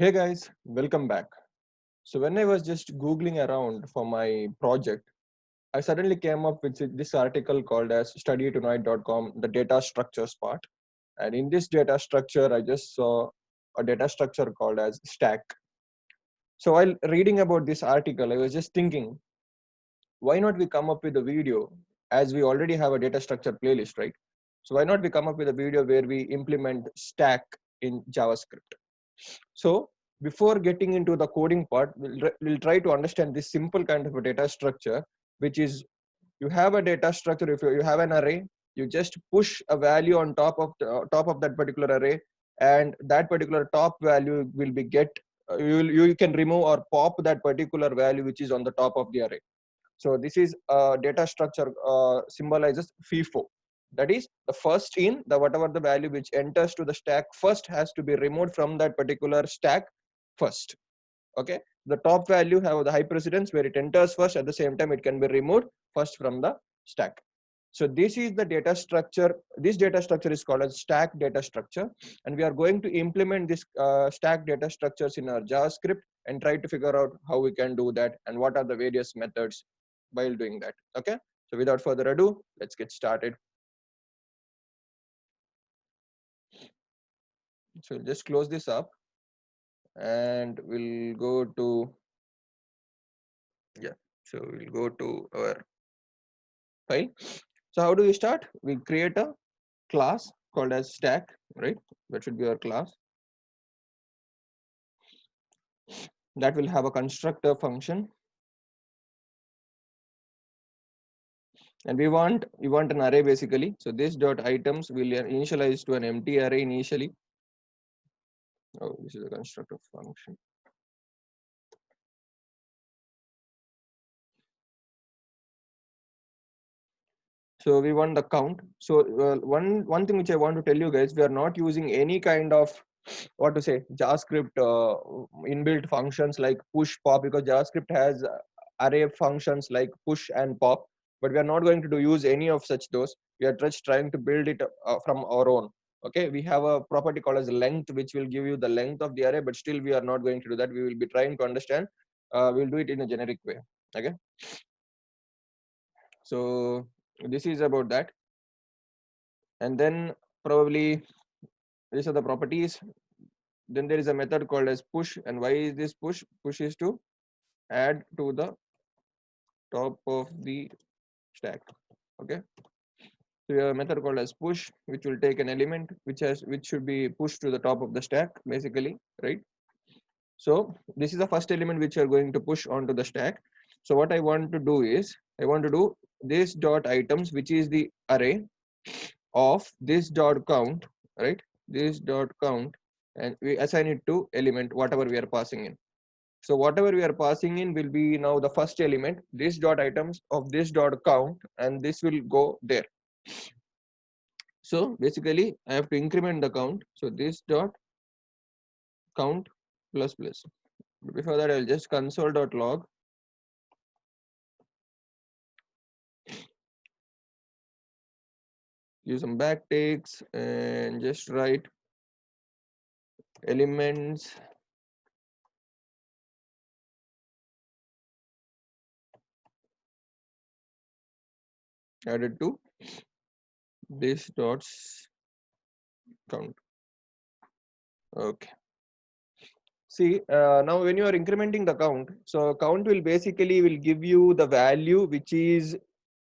Hey guys, welcome back. So when I was just googling around for my project, I suddenly came up with this article called as studytonight.com, the data structures part. And in this data structure, I just saw a data structure called as stack. So while reading about this article, I was just thinking, why not we come up with a video as we already have a data structure playlist, right? So why not we come up with a video where we implement stack in JavaScript? So before getting into the coding part, we'll try to understand this simple kind of a data structure, which is you have a data structure. If you have an array, you just push a value on top of that particular array, and that particular top value will be get you can remove or pop that particular value which is on the top of the array. So this is data structure symbolizes FIFO. That is the first in the whatever the value which enters to the stack first has to be removed from that particular stack first. Okay, the top value have the high precedence where it enters first. At the same time, it can be removed first from the stack. So this is the data structure. This data structure is called as stack data structure, and we are going to implement this stack data structures in our JavaScript and try to figure out how we can do that and what are the various methods while doing that. Okay, so without further ado, let's get started. So we'll just close this up and we'll go to, yeah, so we'll go to our file. So how do we start? We create a class called as stack, right? That should be our class. That will have a constructor function, and we want an array basically. So this dot items will initialize to an empty array initially. Oh, this is a constructor function. So we want the count. So one thing which I want to tell you guys, we are not using any kind of what to say JavaScript inbuilt functions like push pop, because JavaScript has array functions like push and pop, but we are not going to use any of such those. We are just trying to build it from our own. Okay, we have a property called as length which will give you the length of the array, but still we are not going to do that. We will be trying to understand. We'll do it in a generic way. Okay, so this is about that. And then probably these are the properties. Then there is a method called as push. And why is this push? Push is to add to the top of the stack. Okay, so we have a method called as push, which will take an element which should be pushed to the top of the stack basically, right? So this is the first element which you are going to push onto the stack. So what I want to do is I want to do this dot items, which is the array of this dot count, right? This dot count, and we assign it to element whatever we are passing in. So whatever we are passing in will be now the first element, this dot items of this dot count, and this will go there. So basically I have to increment the count. So this dot count plus plus. Before that, I'll just console.log. Use some backticks and just write elements added to this dots count. Okay. See, now when you are incrementing the count, so count will basically will give you the value which is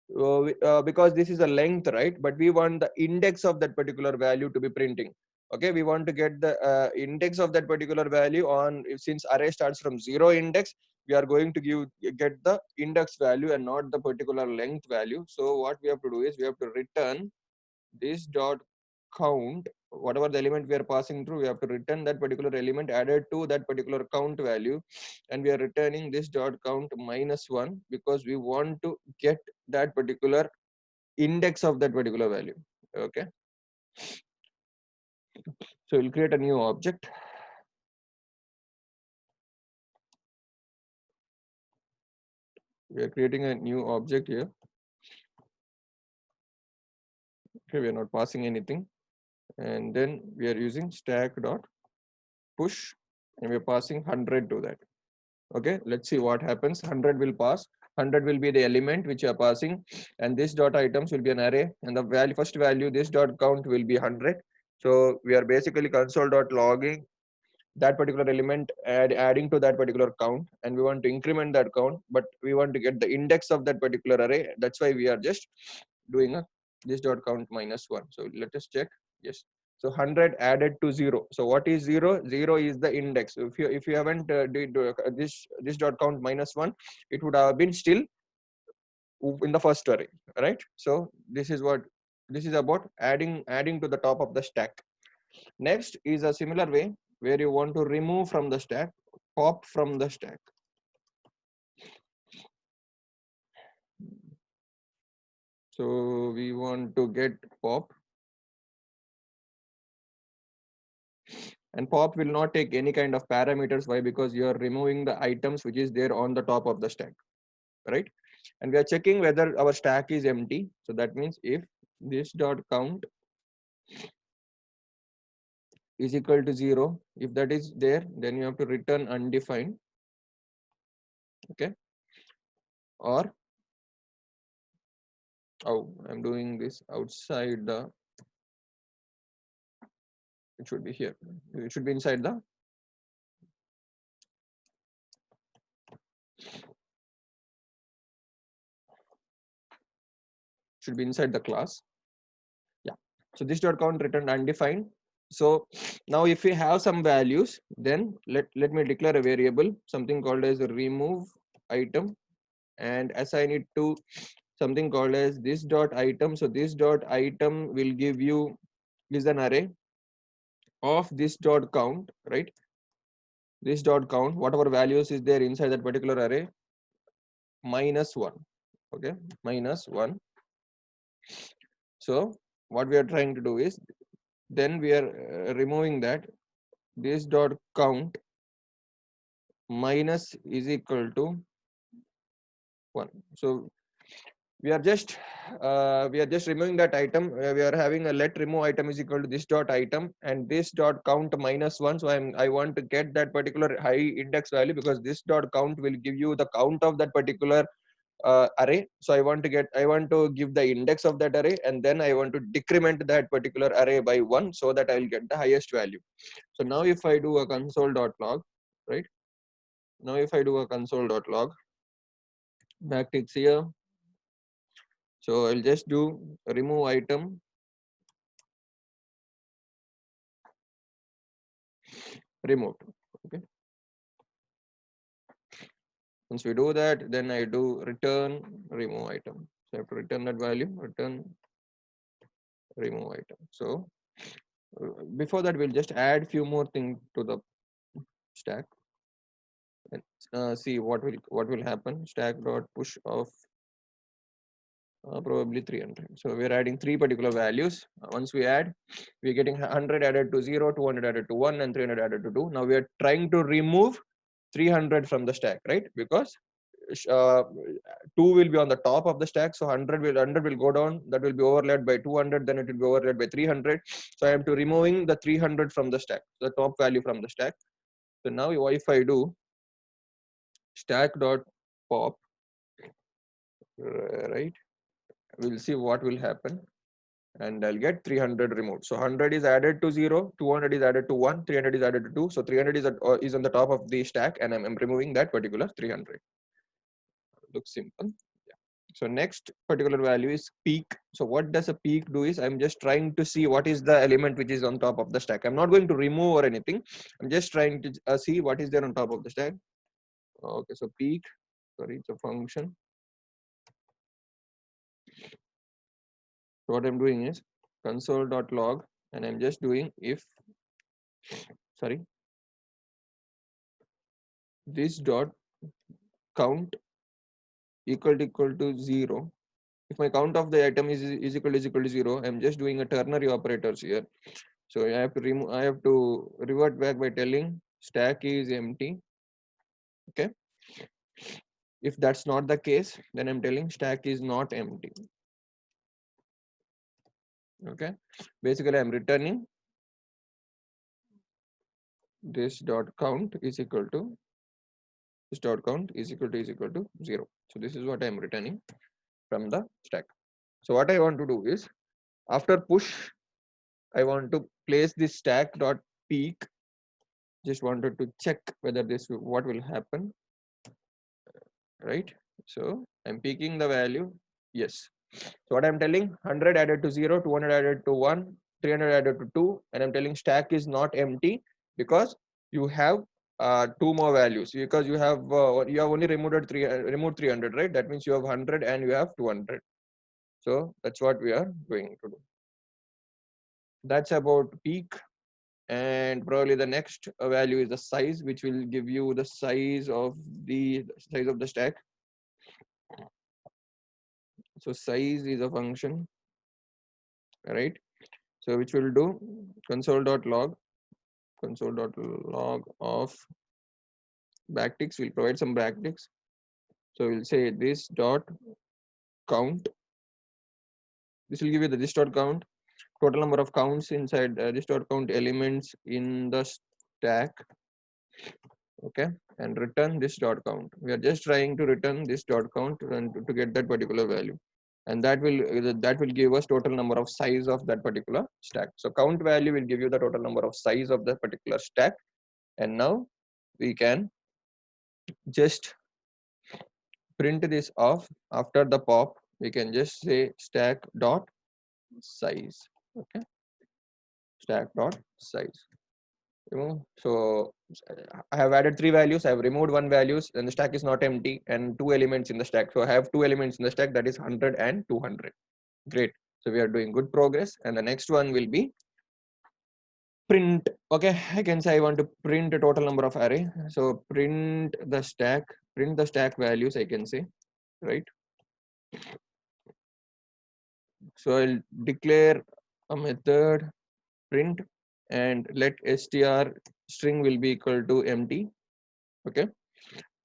because this is a length, right? But we want the index of that particular value to be printing. Okay, we want to get the index of that particular value on, since array starts from 0 index, we are going to get the index value and not the particular length value. So what we have to do is we have to return this dot count, whatever the element we are passing through, we have to return that particular element added to that particular count value, and we are returning this dot count -1 because we want to get that particular index of that particular value. Okay, so we'll create a new object. We are creating a new object here. Okay, we are not passing anything, and then we are using stack dot push and we're passing 100 to that. Okay, let's see what happens. 100 will pass. 100 will be the element which you are passing, and this dot items will be an array, and the value, first value, this dot count will be 100. So we are basically console dot logging that particular element, adding to that particular count, and we want to increment that count, but we want to get the index of that particular array. That's why we are just doing a this dot count minus 1. So let us check. Yes, so 100 added to 0. So what is 0? 0 is the index. So if you haven't did this dot count minus 1, it would have been still in the first array, right? So this is what this is about, adding to the top of the stack. Next is a similar way where you want to remove from the stack, pop from the stack. So we want to get pop, and pop will not take any kind of parameters. Why? Because you are removing the items which is there on the top of the stack, right? And we are checking whether our stack is empty. So that means if this dot count is equal to 0, if that is there, then you have to return undefined. Okay, or oh, I'm doing this outside the, it should be here, it should be inside the, should be inside the class. Yeah, so this dot count returned undefined. So now if we have some values, then let me declare a variable, something called as remove item, and assign it to something called as this dot item. So this dot item will give you is an array of this dot count, right? This dot count, whatever values is there inside that particular array, minus 1. Okay, minus 1. So what we are trying to do is, then we are removing that this dot count minus is equal to 1. So we are just removing that item. We are having a let remove item is equal to this dot item and this dot count minus 1. So I want to get that particular high index value, because this dot count will give you the count of that particular array. So I want to give the index of that array, and then I want to decrement that particular array by 1 so that I will get the highest value. So now if I do a console.log, right? Now if I do a console.log, backticks here. So I'll just do remove item, removed. Okay. Once we do that, then I do return remove item. So I have to return that value, return remove item. So before that, we'll just add few more things to the stack and see what will happen. Stack dot push of probably 300. So we're adding three particular values. Once we add, we're getting 100 added to 0, 200 added to 1, and 300 added to 2. Now we are trying to remove 300 from the stack, right? Because uh, 2 will be on the top of the stack, so 100 will go down. That will be overlaid by 200, then it will be overlaid by 300. So I am to removing the 300 from the stack, the top value from the stack. So now if I do stack dot pop, right, we'll see what will happen, and I'll get 300 removed. So 100 is added to 0, 200 is added to 1, 300 is added to 2. So 300 is on the top of the stack, and I'm removing that particular 300. Looks simple. Yeah. So next particular value is peak. So what does a peak do is, I'm just trying to see what is the element which is on top of the stack. I'm not going to remove or anything. I'm just trying to see what is there on top of the stack. Okay, so peak, sorry, it's a function. So what I'm doing is console.log, and I'm just doing if, sorry, this dot count equal to 0. If my count of the item is equal to 0, I'm just doing a ternary operators here. So I have to revert back by telling stack is empty. Okay. If that's not the case, then I'm telling stack is not empty. Okay. Basically, I'm returning this dot count is equal to this dot count is equal to 0. So this is what I am returning from the stack. So what I want to do is, after push, I want to place this stack dot peak. Just wanted to check whether this what will happen, right? So I'm peaking the value. Yes. So what I'm telling, 100 added to 0, 200 added to 1, 300 added to 2, and I'm telling stack is not empty because you have two more values, because you have only removed removed 300, right? That means you have 100 and you have 200. So that's what we are going to do. That's about peak. And probably the next value is the size, which will give you the size of the stack. So size is a function, right? So which will do console.log of backticks. We'll provide some backticks. So we'll say this dot count. This will give you the this dot count, total number of counts inside this dot count elements in the stack. Okay, and return this dot count. We are just trying to return this dot count and to get that particular value, and that will give us total number of size of that particular stack. So count value will give you the total number of size of that particular stack, and now we can just print this off. After the pop, we can just say stack dot size. Okay, stack dot size. So I have added three values. I have removed one values, and the stack is not empty, and two elements in the stack. So I have two elements in the stack, that is 100 and 200. Great. So we are doing good progress, and the next one will be print. Okay, I can say I want to print a total number of array. So print the stack values, I can say, right? So I'll declare a method print and let str string will be equal to empty. Okay,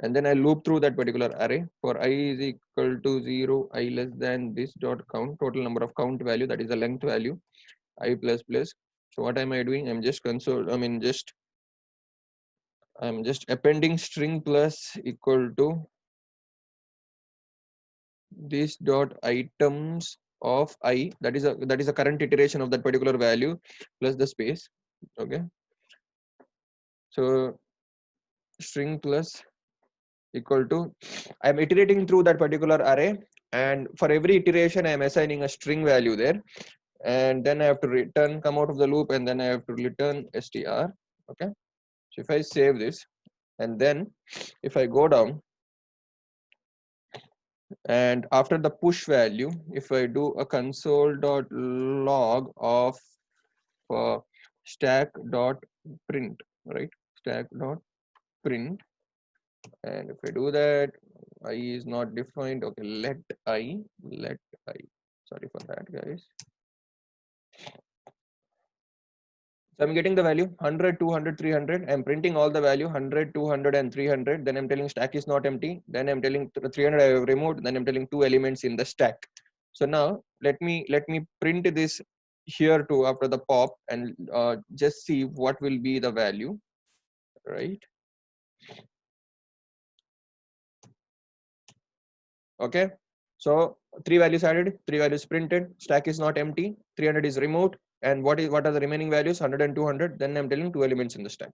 and then I loop through that particular array. For I is equal to 0, I less than this dot count, total number of count value, that is the length value, I plus plus. So what am I doing? I'm just I'm just appending string plus equal to this dot items of I, that is a current iteration of that particular value, plus the space. Okay, so string plus equal to, I'm iterating through that particular array, and for every iteration I'm assigning a string value there, and then I have to return, come out of the loop, and then I have to return str. Okay, so if I save this, and then if I go down, and after the push value, if I do a console.log of stack.print, right? Stack.print, and if I do that, I is not defined. Okay, let I. Sorry for that, guys. So I'm getting the value 100, 200, 300. I'm printing all the value 100, 200, and 300. Then I'm telling stack is not empty. Then I'm telling 300 I have removed. Then I'm telling two elements in the stack. So now let me print this here too after the pop, and just see what will be the value, right? Okay. So three values added, three values printed. Stack is not empty. 300 is removed. And what are the remaining values? 100 and 200. Then I'm telling two elements in the stack.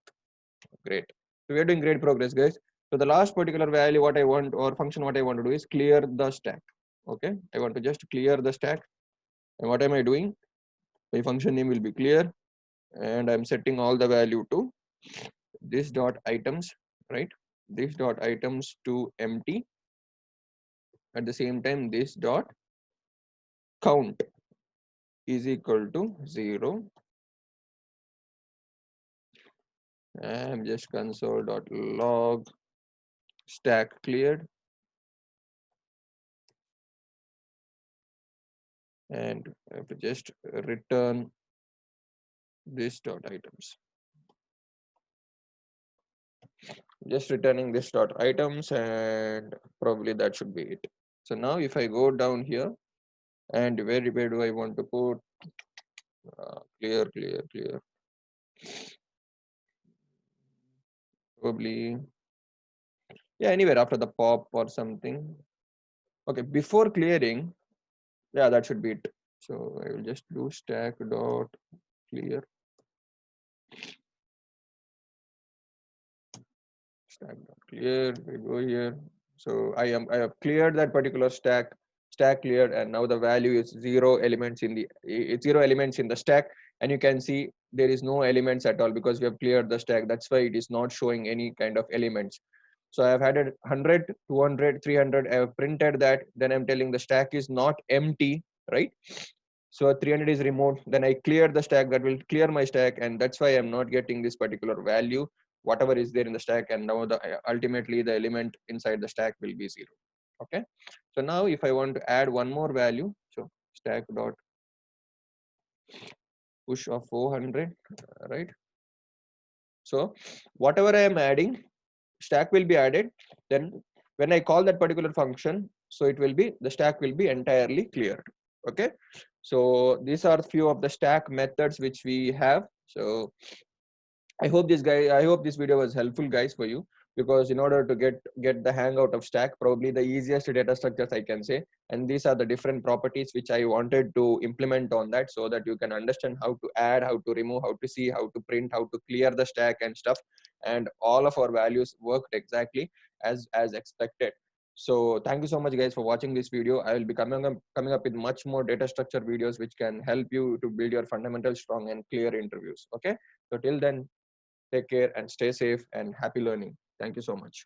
Great. So we are doing great progress, guys. So the last particular value what I want, or function what I want to do, is clear the stack. Okay, I want to just clear the stack. And what am I doing? My function name will be clear, and I'm setting all the value to this dot items, right? This dot items to empty. At the same time, this dot count is equal to 0. I'm just console.log stack cleared, and I have to just return this dot items. Just returning this dot items, and probably that should be it. So now if I go down here, and where do I want to put clear, probably, yeah, anywhere after the pop or something. Okay, before clearing, yeah, that should be it. So I will just do stack dot clear, stack dot clear. We go here. So I have cleared that particular stack cleared, and now the value is zero elements in the it's zero elements in the stack, and you can see there is no elements at all because we have cleared the stack. That's why it is not showing any kind of elements. So I have added 100, 200, 300. I have printed that. Then I'm telling the stack is not empty, right? So 300 is removed. Then I clear the stack. That will clear my stack, and that's why I'm not getting this particular value, whatever is there in the stack. And now the ultimately the element inside the stack will be zero. Okay. So now if I want to add one more value, so stack dot push of 400, right? So whatever I am adding, stack will be added. Then when I call that particular function, so it will be the stack will be entirely cleared. Okay. So these are few of the stack methods which we have. So I hope this video was helpful, guys, for you, because in order to get the hang out of stack, probably the easiest data structures I can say, and these are the different properties which I wanted to implement on that, so that you can understand how to add, how to remove, how to see, how to print, how to clear the stack and stuff, and all of our values worked exactly as expected. So thank you so much, guys, for watching this video. I will be coming up with much more data structure videos which can help you to build your fundamentals strong and clear interviews. Okay, so till then, take care and stay safe and happy learning. Thank you so much.